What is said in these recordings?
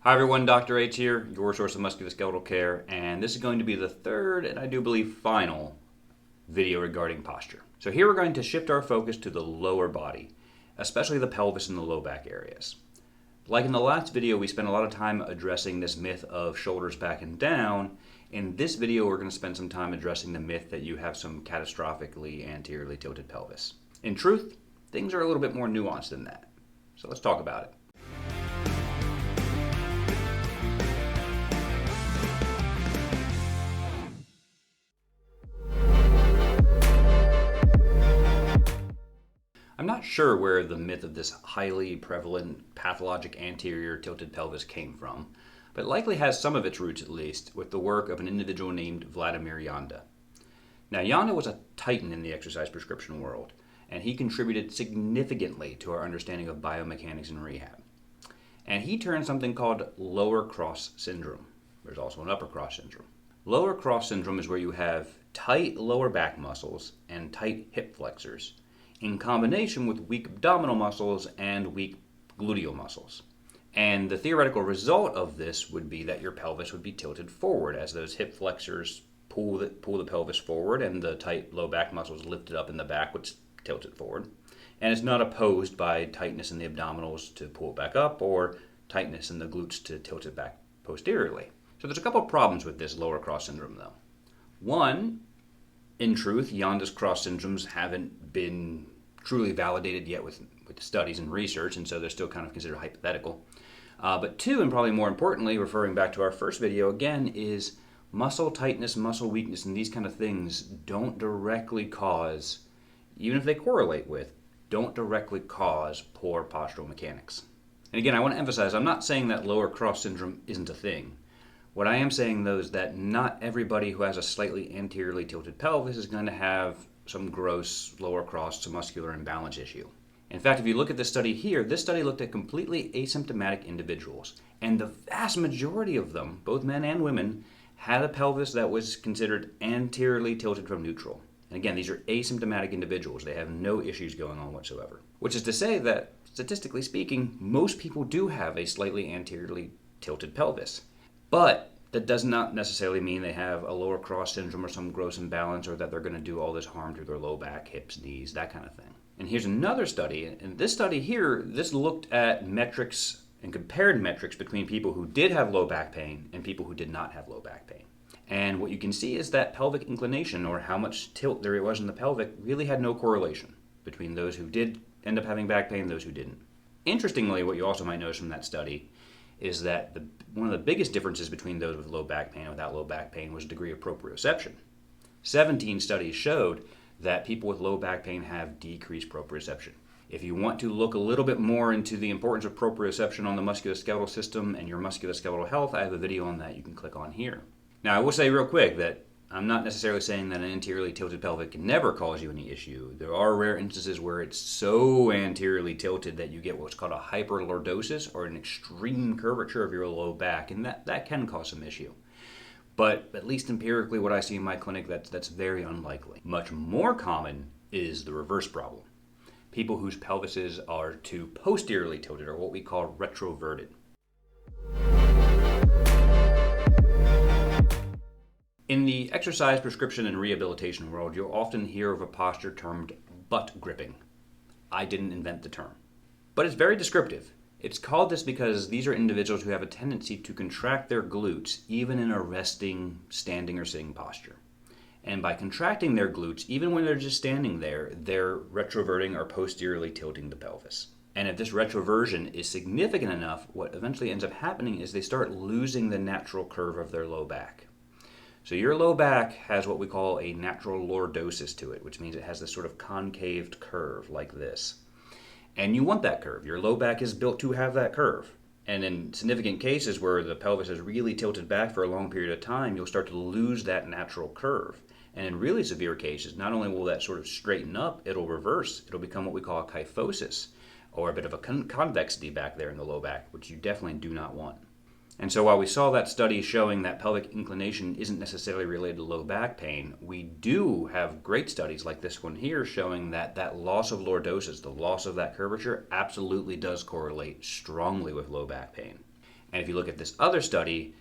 Hi everyone, Dr. H here, your source of musculoskeletal care, and this is going to be the third and I do believe final video regarding posture. So here we're going to shift our focus to the lower body, especially the pelvis and the low back areas. Like in the last video, we spent a lot of time addressing this myth of shoulders back and down. In this video, we're going to spend some time addressing the myth that you have some catastrophically anteriorly tilted pelvis. In truth, things are a little bit more nuanced than that. So let's talk about it. I'm not sure where the myth of this highly prevalent pathologic anterior tilted pelvis came from, but it likely has some of its roots at least with the work of an individual named Vladimir Janda. Now Janda was a titan in the exercise prescription world, and he contributed significantly to our understanding of biomechanics and rehab. And he turned something called lower cross syndrome. There's also an upper cross syndrome. Lower cross syndrome is where you have tight lower back muscles and tight hip flexors, in combination with weak abdominal muscles and weak gluteal muscles. And the theoretical result of this would be that your pelvis would be tilted forward as those hip flexors pull the pelvis forward and the tight low back muscles lifted up in the back, which tilt it forward. And it's not opposed by tightness in the abdominals to pull it back up or tightness in the glutes to tilt it back posteriorly. So there's a couple of problems with this lower cross syndrome though. One, in truth, Janda's cross syndromes haven't been truly validated yet with studies and research, and so they're still kind of considered hypothetical. But two, and probably more importantly, referring back to our first video again, is muscle tightness, muscle weakness, and these kind of things don't directly cause, even if they correlate with, don't directly cause poor postural mechanics. And again, I want to emphasize, I'm not saying that lower cross syndrome isn't a thing. What I am saying, though, is that not everybody who has a slightly anteriorly tilted pelvis is going to have some gross lower cross muscular imbalance issue. In fact, if you look at this study here, this study looked at completely asymptomatic individuals, and the vast majority of them, both men and women, had a pelvis that was considered anteriorly tilted from neutral. And again, these are asymptomatic individuals. They have no issues going on whatsoever. Which is to say that, statistically speaking, most people do have a slightly anteriorly tilted pelvis. But that does not necessarily mean they have a lower cross syndrome or some gross imbalance or that they're going to do all this harm to their low back, hips, knees, that kind of thing. And here's another study. And this study here, this looked at metrics and compared metrics between people who did have low back pain and people who did not have low back pain. And what you can see is that pelvic inclination, or how much tilt there was in the pelvic, really had no correlation between those who did end up having back pain and those who didn't. Interestingly, what you also might notice from that study is that one of the biggest differences between those with low back pain and without low back pain was degree of proprioception. 17 studies showed that people with low back pain have decreased proprioception. If you want to look a little bit more into the importance of proprioception on the musculoskeletal system and your musculoskeletal health, I have a video on that you can click on here. Now, I will say real quick that I'm not necessarily saying that an anteriorly tilted pelvic can never cause you any issue. There are rare instances where it's so anteriorly tilted that you get what's called a hyperlordosis, or an extreme curvature of your low back, and that can cause some issue. But at least empirically, what I see in my clinic, that's very unlikely. Much more common is the reverse problem. People whose pelvises are too posteriorly tilted, or what we call retroverted. In the exercise prescription and rehabilitation world, you'll often hear of a posture termed butt gripping. I didn't invent the term, but it's very descriptive. It's called this because these are individuals who have a tendency to contract their glutes even in a resting, standing, or sitting posture. And by contracting their glutes, even when they're just standing there, they're retroverting or posteriorly tilting the pelvis. And if this retroversion is significant enough, what eventually ends up happening is they start losing the natural curve of their low back. So your low back has what we call a natural lordosis to it, which means it has this sort of concaved curve like this. And you want that curve. Your low back is built to have that curve. And in significant cases where the pelvis is really tilted back for a long period of time, you'll start to lose that natural curve. And in really severe cases, not only will that sort of straighten up, it'll reverse. It'll become what we call a kyphosis, or a bit of a convexity back there in the low back, which you definitely do not want. And so while we saw that study showing that pelvic inclination isn't necessarily related to low back pain, we do have great studies like this one here showing that that loss of lordosis, the loss of that curvature, absolutely does correlate strongly with low back pain. And if you look at this other study,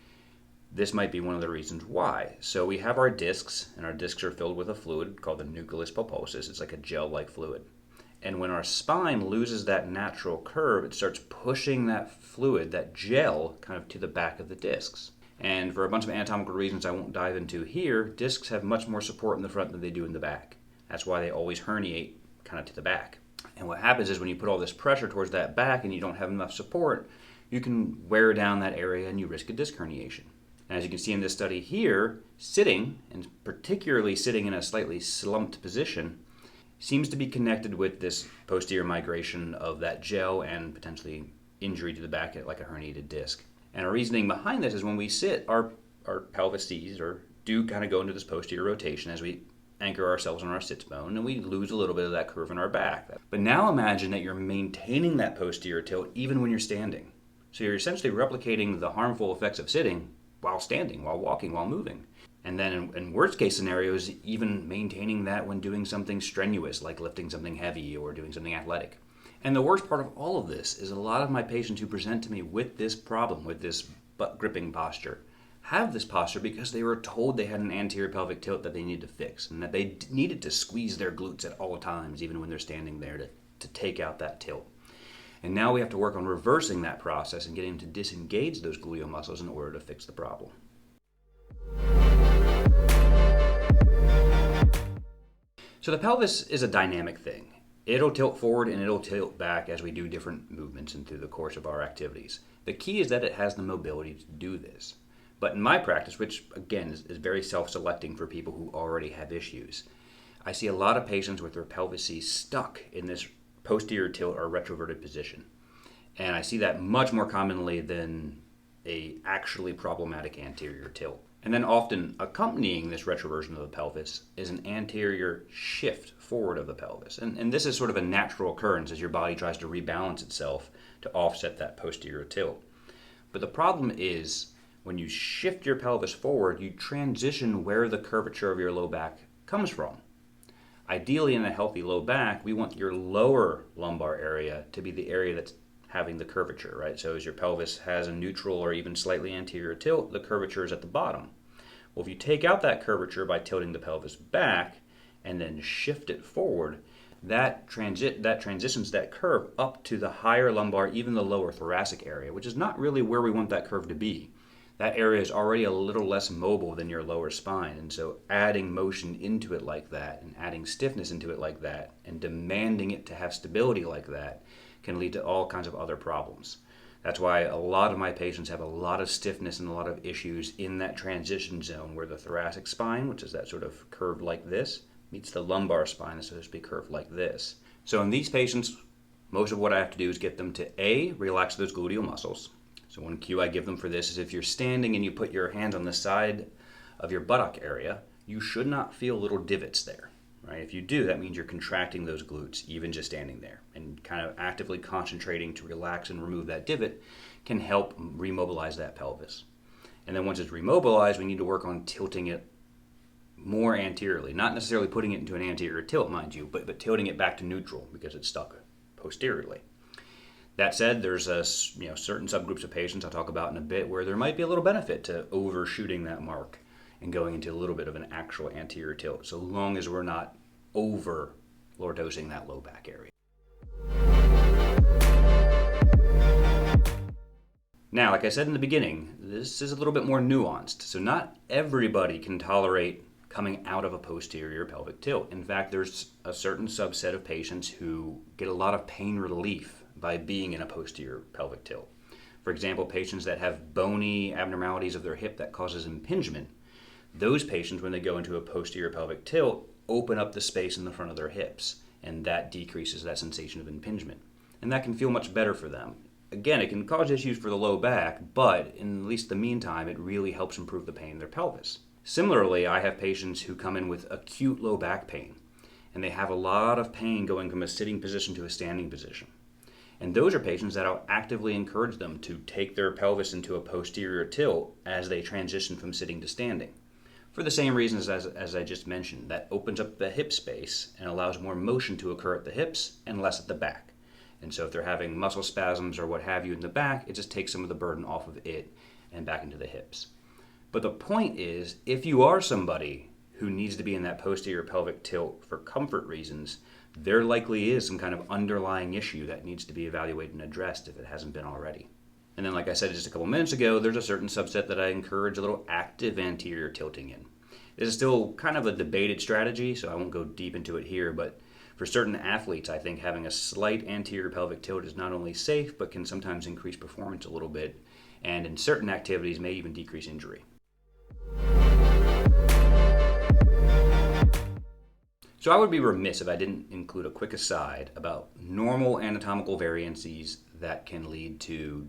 this might be one of the reasons why. So we have our discs, and our discs are filled with a fluid called the nucleus pulposus. It's like a gel-like fluid. And when our spine loses that natural curve, it starts pushing that fluid, that gel, kind of to the back of the discs. And for a bunch of anatomical reasons I won't dive into here, discs have much more support in the front than they do in the back. That's why they always herniate kind of to the back. And what happens is when you put all this pressure towards that back and you don't have enough support, you can wear down that area and you risk a disc herniation. And as you can see in this study here, sitting, and particularly sitting in a slightly slumped position, seems to be connected with this posterior migration of that gel and potentially injury to the back like a herniated disc. And our reasoning behind this is when we sit, our pelvises do kind of go into this posterior rotation as we anchor ourselves on our sits bone, and we lose a little bit of that curve in our back. But now imagine that you're maintaining that posterior tilt even when you're standing. So you're essentially replicating the harmful effects of sitting while standing, while walking, while moving. And then in worst case scenarios, even maintaining that when doing something strenuous, like lifting something heavy or doing something athletic. And the worst part of all of this is a lot of my patients who present to me with this problem, with this butt gripping posture, have this posture because they were told they had an anterior pelvic tilt that they needed to fix, and that they needed to squeeze their glutes at all times, even when they're standing there, to take out that tilt. And now we have to work on reversing that process and getting them to disengage those gluteal muscles in order to fix the problem. So the pelvis is a dynamic thing. It'll tilt forward and it'll tilt back as we do different movements and through the course of our activities. The key is that it has the mobility to do this. But in my practice, which again is very self-selecting for people who already have issues, I see a lot of patients with their pelvises stuck in this posterior tilt or retroverted position. And I see that much more commonly than a actually problematic anterior tilt. And then often accompanying this retroversion of the pelvis is an anterior shift forward of the pelvis. And this is sort of a natural occurrence as your body tries to rebalance itself to offset that posterior tilt. But the problem is when you shift your pelvis forward, you transition where the curvature of your low back comes from. Ideally, in a healthy low back, we want your lower lumbar area to be the area that's having the curvature, right? So as your pelvis has a neutral or even slightly anterior tilt, the curvature is at the bottom. Well, if you take out that curvature by tilting the pelvis back and then shift it forward, that transitions that curve up to the higher lumbar, even the lower thoracic area, which is not really where we want that curve to be. That area is already a little less mobile than your lower spine, and so adding motion into it like that and adding stiffness into it like that and demanding it to have stability like that can lead to all kinds of other problems. That's why a lot of my patients have a lot of stiffness and a lot of issues in that transition zone where the thoracic spine, which is that sort of curve like this, meets the lumbar spine, that's supposed to be curved like this. So in these patients, most of what I have to do is get them to A, relax those gluteal muscles. So one cue I give them for this is if you're standing and you put your hands on the side of your buttock area, you should not feel little divots there. Right? If you do, that means you're contracting those glutes, even just standing there. And kind of actively concentrating to relax and remove that divot can help remobilize that pelvis. And then once it's remobilized, we need to work on tilting it more anteriorly. Not necessarily putting it into an anterior tilt, mind you, but tilting it back to neutral because it's stuck posteriorly. That said, there's certain subgroups of patients I'll talk about in a bit where there might be a little benefit to overshooting that mark and going into a little bit of an actual anterior tilt, so long as we're not over lordosing that low back area. Now, like I said in the beginning, this is a little bit more nuanced, so not everybody can tolerate coming out of a posterior pelvic tilt. In fact, there's a certain subset of patients who get a lot of pain relief by being in a posterior pelvic tilt. For example, patients that have bony abnormalities of their hip that causes impingement, those patients, when they go into a posterior pelvic tilt, open up the space in the front of their hips, and that decreases that sensation of impingement. And that can feel much better for them. Again, it can cause issues for the low back, but in at least the meantime, it really helps improve the pain in their pelvis. Similarly, I have patients who come in with acute low back pain, and they have a lot of pain going from a sitting position to a standing position. And those are patients that I'll actively encourage them to take their pelvis into a posterior tilt as they transition from sitting to standing. For the same reasons as I just mentioned, that opens up the hip space and allows more motion to occur at the hips and less at the back. And so if they're having muscle spasms or what have you in the back, it just takes some of the burden off of it and back into the hips. But the point is, if you are somebody who needs to be in that posterior pelvic tilt for comfort reasons, there likely is some kind of underlying issue that needs to be evaluated and addressed if it hasn't been already. And then, like I said just a couple minutes ago, there's a certain subset that I encourage a little active anterior tilting in. This is still kind of a debated strategy, so I won't go deep into it here, but for certain athletes, I think having a slight anterior pelvic tilt is not only safe, but can sometimes increase performance a little bit, and in certain activities may even decrease injury. So I would be remiss if I didn't include a quick aside about normal anatomical variances that can lead to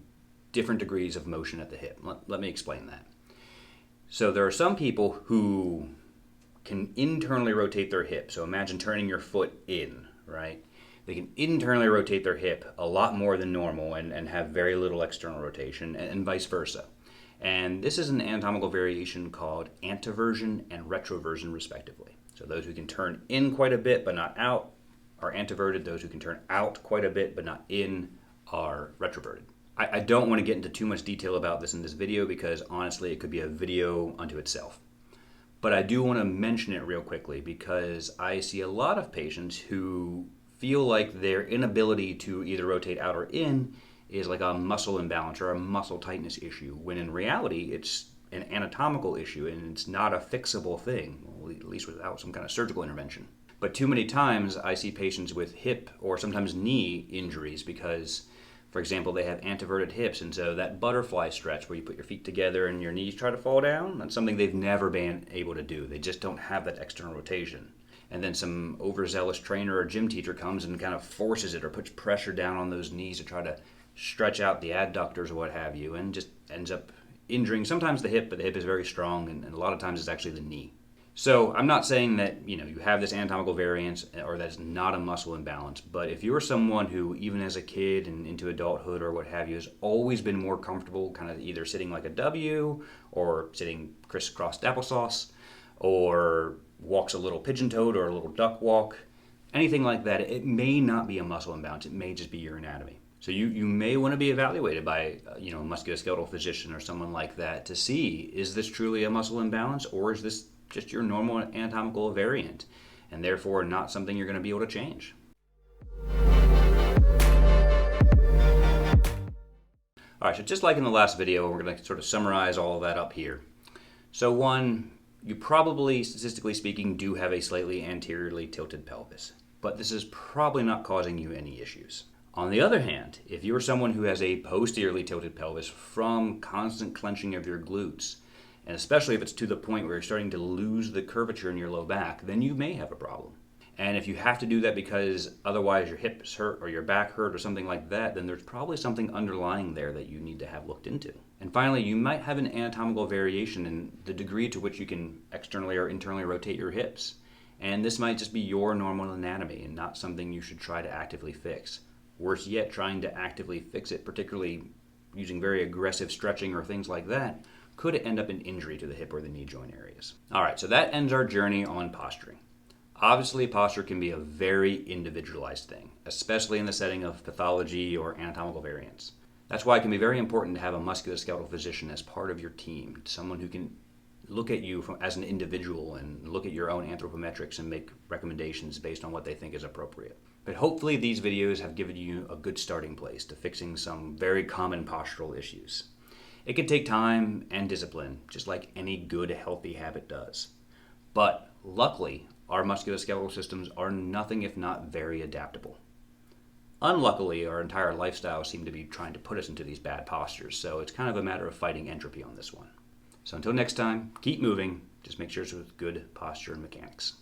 different degrees of motion at the hip. Let me explain that. So there are some people who can internally rotate their hip. So imagine turning your foot in, right? They can internally rotate their hip a lot more than normal and have very little external rotation, and vice versa. And this is an anatomical variation called anteversion and retroversion, respectively. So those who can turn in quite a bit but not out are anteverted. Those who can turn out quite a bit but not in are retroverted. I don't want to get into too much detail about this in this video because honestly it could be a video unto itself. But I do want to mention it real quickly because I see a lot of patients who feel like their inability to either rotate out or in is like a muscle imbalance or a muscle tightness issue, when in reality it's an anatomical issue and it's not a fixable thing, at least without some kind of surgical intervention. But too many times I see patients with hip or sometimes knee injuries because, for example, they have anteverted hips, and so that butterfly stretch where you put your feet together and your knees try to fall down, that's something they've never been able to do. They just don't have that external rotation. And then some overzealous trainer or gym teacher comes and kind of forces it or puts pressure down on those knees to try to stretch out the adductors or what have you, and just ends up injuring sometimes the hip, but the hip is very strong, and a lot of times it's actually the knee. So I'm not saying that you have this anatomical variance or that's not a muscle imbalance, but if you're someone who even as a kid and into adulthood or what have you has always been more comfortable kind of either sitting like a W or sitting crisscrossed applesauce or walks a little pigeon-toed or a little duck walk, anything like that, it may not be a muscle imbalance, it may just be your anatomy. So you may want to be evaluated by a musculoskeletal physician or someone like that to see, is this truly a muscle imbalance or is this just your normal anatomical variant and therefore not something you're going to be able to change. All right, so just like in the last video, we're going to sort of summarize all of that up here. So one, you probably, statistically speaking, do have a slightly anteriorly tilted pelvis, but this is probably not causing you any issues. On the other hand, if you're someone who has a posteriorly tilted pelvis from constant clenching of your glutes, and especially if it's to the point where you're starting to lose the curvature in your low back, then you may have a problem. And if you have to do that because otherwise your hips hurt or your back hurt or something like that, then there's probably something underlying there that you need to have looked into. And finally, you might have an anatomical variation in the degree to which you can externally or internally rotate your hips. And this might just be your normal anatomy and not something you should try to actively fix. Worse yet, trying to actively fix it, particularly using very aggressive stretching or things like that, could end up in injury to the hip or the knee joint areas. All right, so that ends our journey on posturing. Obviously, posture can be a very individualized thing, especially in the setting of pathology or anatomical variants. That's why it can be very important to have a musculoskeletal physician as part of your team, someone who can look at you as an individual and look at your own anthropometrics and make recommendations based on what they think is appropriate. But hopefully these videos have given you a good starting place to fixing some very common postural issues. It can take time and discipline, just like any good, healthy habit does. But luckily, our musculoskeletal systems are nothing if not very adaptable. Unluckily, our entire lifestyle seems to be trying to put us into these bad postures, so it's kind of a matter of fighting entropy on this one. So until next time, keep moving, just make sure it's with good posture and mechanics.